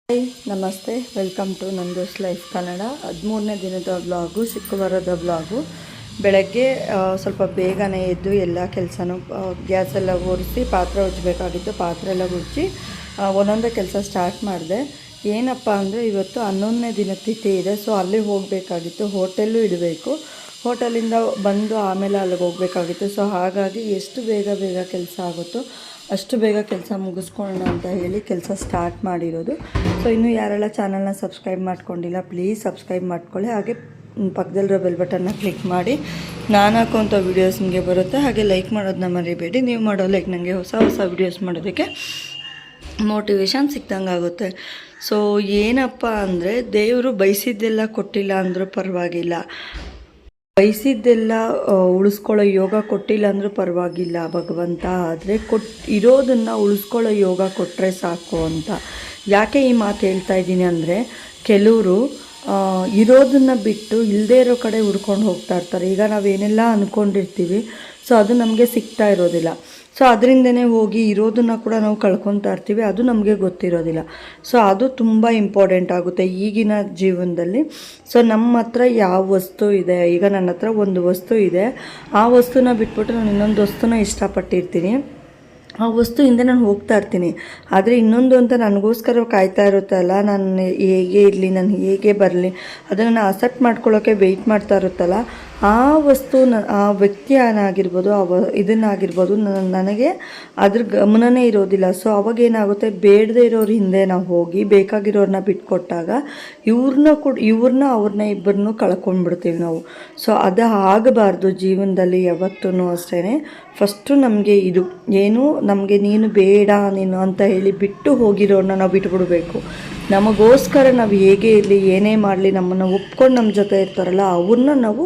Hi ನಮಸ್ತೆ, welcome to ನಂದೋಸ್ life Kannada. 13ನೇ ದಿನದ vlog, ಶುಕ್ರವಾರದ ವ್ಲಾಗು. ಬೆಳಗ್ಗೆ ಸ್ವಲ್ಪ ಬೇಗನೆ ಎದ್ದು ಎಲ್ಲ ಕೆಲಸನೂ ಗ್ಯಾಸೆಲ್ಲ ಒರೆಸಿ ಪಾತ್ರೆ ಉಜ್ಜಬೇಕಾಗಿತ್ತು. ಪಾತ್ರೆ ಎಲ್ಲ ಉಜ್ಜಿ ಒಂದೊಂದೇ ಕೆಲಸ ಸ್ಟಾರ್ಟ್ ಮಾಡಿದೆ. ಏನಪ್ಪ ಅಂದರೆ ಇವತ್ತು 11ನೇ ದಿನ ತಿಥಿ ಇದೆ. ಸೊ ಅಲ್ಲಿ ಹೋಗಬೇಕಾಗಿತ್ತು, ಹೋಟೆಲ್ಲೂ ಇಡಬೇಕು. ಹೋಟೆಲಿಂದ ಬಂದು ಆಮೇಲೆ ಅಲ್ಲಿಗೆ ಹೋಗಬೇಕಾಗಿತ್ತು. ಸೊ ಹಾಗಾಗಿ ಎಷ್ಟು ಬೇಗ ಕೆಲಸ ಆಗುತ್ತೋ ಅಷ್ಟು ಬೇಗ ಕೆಲಸ ಮುಗಿಸ್ಕೊಳ್ಳೋಣ ಅಂತ ಹೇಳಿ ಕೆಲಸ ಸ್ಟಾರ್ಟ್ ಮಾಡಿರೋದು. ಸೊ ಇನ್ನೂ ಯಾರೆಲ್ಲ ಚಾನಲ್ನ ಸಬ್ಸ್ಕ್ರೈಬ್ ಮಾಡ್ಕೊಂಡಿಲ್ಲ, ಪ್ಲೀಸ್ ಸಬ್ಸ್ಕ್ರೈಬ್ ಮಾಡ್ಕೊಳ್ಳಿ. ಹಾಗೆ ಪಕ್ಕದಲ್ಲಿರೋ ಬೆಲ್ ಬಟನ್ನ ಕ್ಲಿಕ್ ಮಾಡಿ ನಾನು ಹಾಕೋಂಥ ವೀಡಿಯೋಸ್ ನಿಮಗೆ ಬರುತ್ತೆ. ಹಾಗೆ ಲೈಕ್ ಮಾಡೋದನ್ನ ಮರಿಬೇಡಿ. ನೀವು ಮಾಡೋ ಲೈಕ್ ನನಗೆ ಹೊಸ ವೀಡಿಯೋಸ್ ಮಾಡೋದಕ್ಕೆ ಮೋಟಿವೇಶನ್ ಸಿಕ್ದಂಗೆ ಆಗುತ್ತೆ. ಸೊ ಏನಪ್ಪ ಅಂದರೆ, ದೇವರು ಬಯಸಿದ್ದೆಲ್ಲ ಕೊಟ್ಟಿಲ್ಲ ಅಂದರೂ ಪರವಾಗಿಲ್ಲ, ಬಯಸಿದ್ದೆಲ್ಲ ಉಳಿಸ್ಕೊಳ್ಳೋ ಯೋಗ ಕೊಟ್ಟಿಲ್ಲ ಅಂದರೂ ಪರವಾಗಿಲ್ಲ ಭಗವಂತ. ಆದರೆ ಇರೋದನ್ನು ಉಳಿಸ್ಕೊಳ್ಳೋ ಯೋಗ ಕೊಟ್ಟರೆ ಸಾಕು ಅಂತ. ಯಾಕೆ ಈ ಮಾತು ಹೇಳ್ತಾ ಇದ್ದೀನಿ ಅಂದರೆ, ಕೆಲವರು ಇರೋದನ್ನು ಬಿಟ್ಟು ಇಲ್ಲದೇ ಇರೋ ಕಡೆ ಹುಡ್ಕೊಂಡು ಹೋಗ್ತಾ ಇರ್ತಾರೆ. ಈಗ ನಾವೇನೆಲ್ಲ ಅಂದ್ಕೊಂಡಿರ್ತೀವಿ, ಸೊ ಅದು ನಮಗೆ ಸಿಗ್ತಾ ಇರೋದಿಲ್ಲ. ಸೊ ಅದರಿಂದನೇ ಹೋಗಿ ಇರೋದನ್ನು ಕೂಡ ನಾವು ಕಳ್ಕೊತಾ ಇರ್ತೀವಿ, ಅದು ನಮಗೆ ಗೊತ್ತಿರೋದಿಲ್ಲ. ಸೊ ಅದು ತುಂಬ ಇಂಪಾರ್ಟೆಂಟ್ ಆಗುತ್ತೆ ಈಗಿನ ಜೀವನದಲ್ಲಿ. ಸೊ ನಮ್ಮ ಹತ್ರ ಯಾವ ವಸ್ತು ಇದೆ, ಈಗ ನನ್ನ ಹತ್ರ ಒಂದು ವಸ್ತು ಇದೆ, ಆ ವಸ್ತುನ ಬಿಟ್ಬಿಟ್ಟು ನಾನು ಇನ್ನೊಂದು ವಸ್ತುನ ಇಷ್ಟಪಟ್ಟಿರ್ತೀನಿ, ಆ ವಸ್ತು ಹಿಂದೆ ನಾನು ಹೋಗ್ತಾ ಇರ್ತೀನಿ. ಆದರೆ ಇನ್ನೊಂದು ಅಂತ ನನಗೋಸ್ಕರ ಕಾಯ್ತಾ ಇರುತ್ತಲ್ಲ, ನಾನು ಹೇಗೆ ಇರಲಿ, ನಾನು ಹೇಗೆ ಬರಲಿ, ಅದನ್ನು ಅಕ್ಸೆಪ್ಟ್ ಮಾಡ್ಕೊಳ್ಳೋಕ್ಕೆ ವೆಯ್ಟ್ ಮಾಡ್ತಾ ಇರುತ್ತಲ್ಲ, ಆ ವಸ್ತು ಆ ವ್ಯಕ್ತಿ ಏನಾಗಿರ್ಬೋದು, ಇದನ್ನಾಗಿರ್ಬೋದು, ನನಗೆ ಅದ್ರ ಗಮನನೇ ಇರೋದಿಲ್ಲ. ಸೊ ಅವಾಗೇನಾಗುತ್ತೆ, ಬೇಡದೇ ಇರೋರ ಹಿಂದೆ ನಾವು ಹೋಗಿ ಬೇಕಾಗಿರೋರನ್ನ ಬಿಟ್ಕೊಟ್ಟಾಗ ಅವ್ರನ್ನ ಇಬ್ಬರನ್ನೂ ಕಳ್ಕೊಂಡ್ಬಿಡ್ತೀವಿ ನಾವು. ಸೊ ಅದು ಆಗಬಾರ್ದು ಜೀವನದಲ್ಲಿ ಯಾವತ್ತೂ ಅಷ್ಟೇ. ಫಸ್ಟು ನಮಗೆ ಇದು ಏನು, ನಮಗೆ ನೀನು ಬೇಡ ನೀನು ಅಂತ ಹೇಳಿ ಬಿಟ್ಟು ಹೋಗಿರೋರನ್ನ ನಾವು ಬಿಟ್ಬಿಡ್ಬೇಕು. ನಮಗೋಸ್ಕರ ನಾವು ಹೇಗೆ ಇರಲಿ, ಏನೇ ಮಾಡಲಿ, ನಮ್ಮನ್ನು ಒಪ್ಕೊಂಡು ನಮ್ಮ ಜೊತೆ ಇರ್ತಾರಲ್ಲ, ಅವ್ರನ್ನ ನಾವು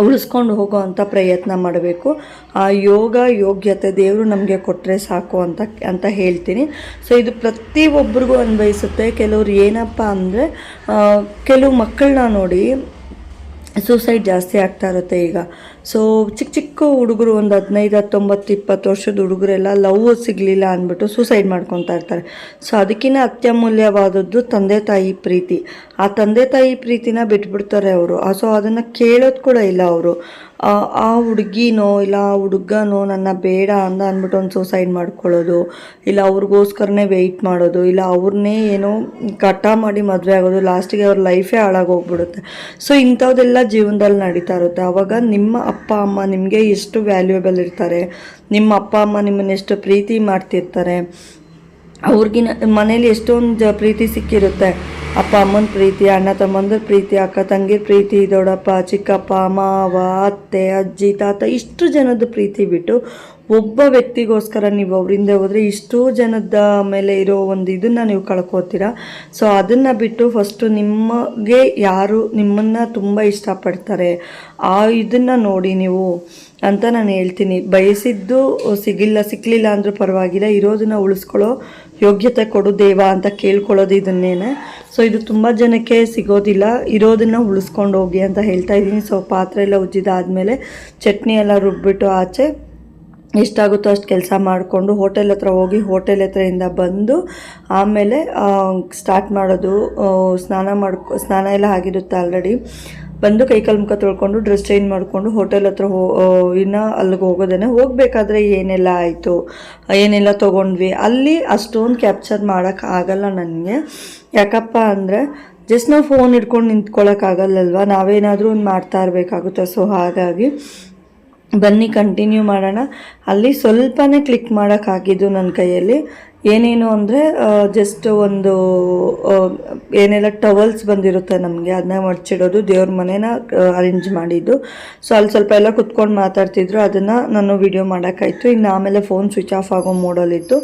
ಉಳಿಸ್ಕೊಂಡು ಹೋಗೋ ಅಂಥ ಪ್ರಯತ್ನ ಮಾಡಬೇಕು. ಆ ಯೋಗ್ಯತೆ ದೇವರು ನಮಗೆ ಕೊಟ್ಟರೆ ಸಾಕು ಅಂತ ಹೇಳ್ತೀನಿ. ಸೊ ಇದು ಪ್ರತಿಯೊಬ್ಬರಿಗೂ ಅನ್ವಯಿಸುತ್ತೆ. ಕೆಲವ್ರು ಏನಪ್ಪ ಅಂದರೆ, ಕೆಲವು ಮಕ್ಕಳನ್ನ ನೋಡಿ ಸೂಸೈಡ್ ಜಾಸ್ತಿ ಆಗ್ತಾ ಇರುತ್ತೆ ಈಗ. ಸೊ ಚಿಕ್ಕ ಹುಡುಗರು, ಒಂದು 15, 19, 20 ವರ್ಷದ ಹುಡುಗರೆಲ್ಲ ಲವ್ ಸಿಗಲಿಲ್ಲ ಅಂದ್ಬಿಟ್ಟು ಸೂಸೈಡ್ ಮಾಡ್ಕೊತಾ ಇರ್ತಾರೆ. ಸೊ ಅದಕ್ಕಿಂತ ಅತ್ಯಮೂಲ್ಯವಾದದ್ದು ತಂದೆ ತಾಯಿ ಪ್ರೀತಿ. ಆ ತಂದೆ ತಾಯಿ ಪ್ರೀತಿನ ಬಿಟ್ಬಿಡ್ತಾರೆ ಅವರು. ಸೊ ಅದನ್ನು ಕೇಳೋದು ಕೂಡ ಇಲ್ಲ ಅವರು. ಆ ಹುಡುಗಿನೋ ಇಲ್ಲ ಆ ಹುಡುಗನೋ ನನ್ನ ಬೇಡ ಅಂದ್ಬಿಟ್ಟು ಒಂದು ಸೂಸೈಡ್ ಮಾಡ್ಕೊಳ್ಳೋದು, ಇಲ್ಲ ಅವ್ರಿಗೋಸ್ಕರನೇ ವೆಯ್ಟ್ ಮಾಡೋದು, ಇಲ್ಲ ಅವ್ರನ್ನೇ ಏನೋ ಕಟ ಮಾಡಿ ಮದುವೆ ಆಗೋದು, ಲಾಸ್ಟಿಗೆ ಅವ್ರ ಲೈಫೇ ಹಾಳಾಗೋಗ್ಬಿಡುತ್ತೆ. ಸೊ ಇಂಥದ್ದೆಲ್ಲ ಜೀವನದಲ್ಲಿ ನಡೀತಾ ಇರುತ್ತೆ. ಆವಾಗ ನಿಮ್ಮ ಅಪ್ಪ ಅಮ್ಮ ನಿಮಗೆ ಎಷ್ಟು ವ್ಯಾಲ್ಯೂಯಬಲ್ ಇರ್ತಾರೆ, ನಿಮ್ಮ ಅಪ್ಪ ಅಮ್ಮ ನಿಮ್ಮನ್ನು ಎಷ್ಟು ಪ್ರೀತಿ ಮಾಡ್ತಿರ್ತಾರೆ, ಅವ್ರಿಗಿನ ಮನೇಲಿ ಎಷ್ಟೊಂದು ಪ್ರೀತಿ ಸಿಕ್ಕಿರುತ್ತೆ. ಅಪ್ಪ ಅಮ್ಮನ ಪ್ರೀತಿ, ಅಣ್ಣ ತಮ್ಮಂದ್ರ ಪ್ರೀತಿ, ಅಕ್ಕ ತಂಗಿರ ಪ್ರೀತಿ, ದೊಡ್ಡಪ್ಪ ಚಿಕ್ಕಪ್ಪ ಮಾವ ಅತ್ತೆ ಅಜ್ಜಿ ತಾತ, ಇಷ್ಟು ಜನದ ಪ್ರೀತಿ ಬಿಟ್ಟು ಒಬ್ಬ ವ್ಯಕ್ತಿಗೋಸ್ಕರ ನೀವು ಅವರಿಂದ ಹೋದರೆ ಇಷ್ಟೂ ಜನದ ಮೇಲೆ ಇರೋ ಒಂದು ಇದನ್ನು ನೀವು ಕಳ್ಕೊತೀರಾ. ಸೊ ಅದನ್ನು ಬಿಟ್ಟು ಫಸ್ಟು ನಿಮಗೆ ಯಾರು ನಿಮ್ಮನ್ನು ತುಂಬ ಇಷ್ಟಪಡ್ತಾರೆ ಇದನ್ನು ನೋಡಿ ನೀವು ಅಂತ ನಾನು ಹೇಳ್ತೀನಿ. ಬಯಸಿದ್ದು ಸಿಕ್ಕಲಿಲ್ಲ ಅಂದರೂ ಪರವಾಗಿಲ್ಲ, ಇರೋದನ್ನು ಉಳಿಸ್ಕೊಳ್ಳೋ ಯೋಗ್ಯತೆ ಕೊಡು ದೇವ ಅಂತ ಕೇಳ್ಕೊಳ್ಳೋದು ಇದನ್ನೇನೆ. ಸೊ ಇದು ತುಂಬ ಜನಕ್ಕೆ ಸಿಗೋದಿಲ್ಲ, ಇರೋದನ್ನು ಉಳಿಸ್ಕೊಂಡು ಹೋಗಿ ಅಂತ ಹೇಳ್ತಾ ಇದ್ದೀನಿ. ಸೊ ಪಾತ್ರೆ ಎಲ್ಲ ಉಜ್ಜಿದಾದ್ಮೇಲೆ ಚಟ್ನಿ ಎಲ್ಲ ರುಬ್ಬಿಟ್ಟು ಆಚೆ ಎಷ್ಟಾಗುತ್ತೋ ಅಷ್ಟು ಕೆಲಸ ಮಾಡಿಕೊಂಡು ಹೋಟೆಲ್ ಹತ್ರ ಹೋಗಿ, ಹೋಟೆಲ್ ಹತ್ರದಿಂದ ಬಂದು ಆಮೇಲೆ ಸ್ಟಾರ್ಟ್ ಮಾಡೋದು. ಸ್ನಾನ ಎಲ್ಲ ಆಗಿರುತ್ತೆ ಆಲ್ರೆಡಿ. ಬಂದು ಕೈಕಾಲು ಮುಖ ತೊಳ್ಕೊಂಡು ಡ್ರೆಸ್ ಚೇಂಜ್ ಮಾಡಿಕೊಂಡು ಹೋಟೆಲ್ ಹತ್ರ ಇನ್ನು ಅಲ್ಲಿಗೆ ಹೋಗೋದೇನೆ. ಹೋಗಬೇಕಾದ್ರೆ ಏನೆಲ್ಲ ಆಯಿತು, ಏನೆಲ್ಲ ತೊಗೊಂಡ್ವಿ, ಅಲ್ಲಿ ಅಷ್ಟೊಂದು ಕ್ಯಾಪ್ಚರ್ ಮಾಡೋಕ್ಕಾಗಲ್ಲ ನನಗೆ. ಯಾಕಪ್ಪ ಅಂದರೆ ಜಸ್ಟ್ ನಾವು ಫೋನ್ ಹಿಡ್ಕೊಂಡು ನಿಂತ್ಕೊಳ್ಳೋಕ್ಕಾಗಲ್ಲಲ್ವ, ನಾವೇನಾದರೂ ಒಂದು ಮಾಡ್ತಾ ಇರಬೇಕಾಗುತ್ತೆ. ಸೊ ಹಾಗಾಗಿ ಬನ್ನಿ ಕಂಟಿನ್ಯೂ ಮಾಡೋಣ. ಅಲ್ಲಿ ಸ್ವಲ್ಪನೇ ಕ್ಲಿಕ್ ಮಾಡೋಕ್ಕಾಗಿದ್ದು ನನ್ನ ಕೈಯಲ್ಲಿ. ಏನೇನು ಅಂದರೆ ಜಸ್ಟ್ ಒಂದು ಏನೆಲ್ಲ ಟವಲ್ಸ್ ಬಂದಿರುತ್ತೆ ನಮಗೆ, ಅದನ್ನ ಮಡ್ಚಿಡೋದು, ದೇವ್ರ ಮನೇನ ಅರೇಂಜ್ ಮಾಡಿದ್ದು. ಸೊ ಅಲ್ಲಿ ಸ್ವಲ್ಪ ಎಲ್ಲ ಕುತ್ಕೊಂಡು ಮಾತಾಡ್ತಿದ್ರು, ಅದನ್ನು ನಾನು ವಿಡಿಯೋ ಮಾಡೋಕ್ಕಾಯ್ತು. ಇನ್ನು ಆಮೇಲೆ ಫೋನ್ ಸ್ವಿಚ್ ಆಫ್ ಆಗೋ ಮೋಡಲ್ಲಿತ್ತು.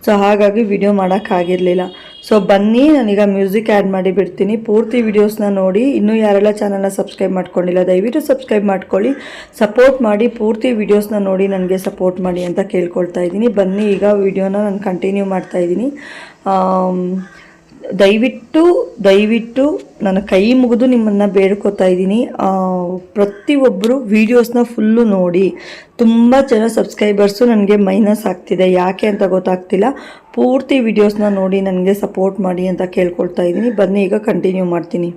ಸೊ ಹಾಗಾಗಿ ವಿಡಿಯೋ ಮಾಡೋಕ್ಕಾಗಿರಲಿಲ್ಲ. ಸೊ ಬನ್ನಿ, ನಾನೀಗ ಮ್ಯೂಸಿಕ್ ಆ್ಯಡ್ ಮಾಡಿ ಬಿಡ್ತೀನಿ. ಪೂರ್ತಿ ವೀಡಿಯೋಸ್ನ ನೋಡಿ. ಇನ್ನೂ ಯಾರೆಲ್ಲ ಚಾನಲ್ನ ಸಬ್ಸ್ಕ್ರೈಬ್ ಮಾಡ್ಕೊಂಡಿಲ್ಲ ದಯವಿಟ್ಟು ಸಬ್ಸ್ಕ್ರೈಬ್ ಮಾಡ್ಕೊಳ್ಳಿ, ಸಪೋರ್ಟ್ ಮಾಡಿ. ಪೂರ್ತಿ ವೀಡಿಯೋಸ್ನ ನೋಡಿ ನನಗೆ ಸಪೋರ್ಟ್ ಮಾಡಿ ಅಂತ ಕೇಳ್ಕೊಳ್ತಾ ಇದ್ದೀನಿ. ಬನ್ನಿ ಈಗ ವಿಡಿಯೋನ ನಾನು ಕಂಟಿನ್ಯೂ ಮಾಡ್ತಾಯಿದ್ದೀನಿ. ದಯವಿಟ್ಟು ನನ್ನ ಕೈ ಮುಗಿದು ನಿಮ್ಮನ್ನು ಬೇಡ್ಕೊತಾ ಇದ್ದೀನಿ. ಪ್ರತಿಯೊಬ್ಬರು ವೀಡಿಯೋಸ್ನ ಫುಲ್ಲು ನೋಡಿ. ತುಂಬ ಜನ ಸಬ್ಸ್ಕ್ರೈಬರ್ಸು ನನಗೆ ಮೈನಸ್ ಆಗ್ತಿದೆ, ಯಾಕೆ ಅಂತ ಗೊತ್ತಾಗ್ತಿಲ್ಲ. ಪೂರ್ತಿ ವೀಡಿಯೋಸ್ನ ನೋಡಿ ನನಗೆ ಸಪೋರ್ಟ್ ಮಾಡಿ ಅಂತ ಕೇಳ್ಕೊಳ್ತಾ ಇದ್ದೀನಿ. ಬನ್ನಿ ಈಗ ಕಂಟಿನ್ಯೂ ಮಾಡ್ತೀನಿ.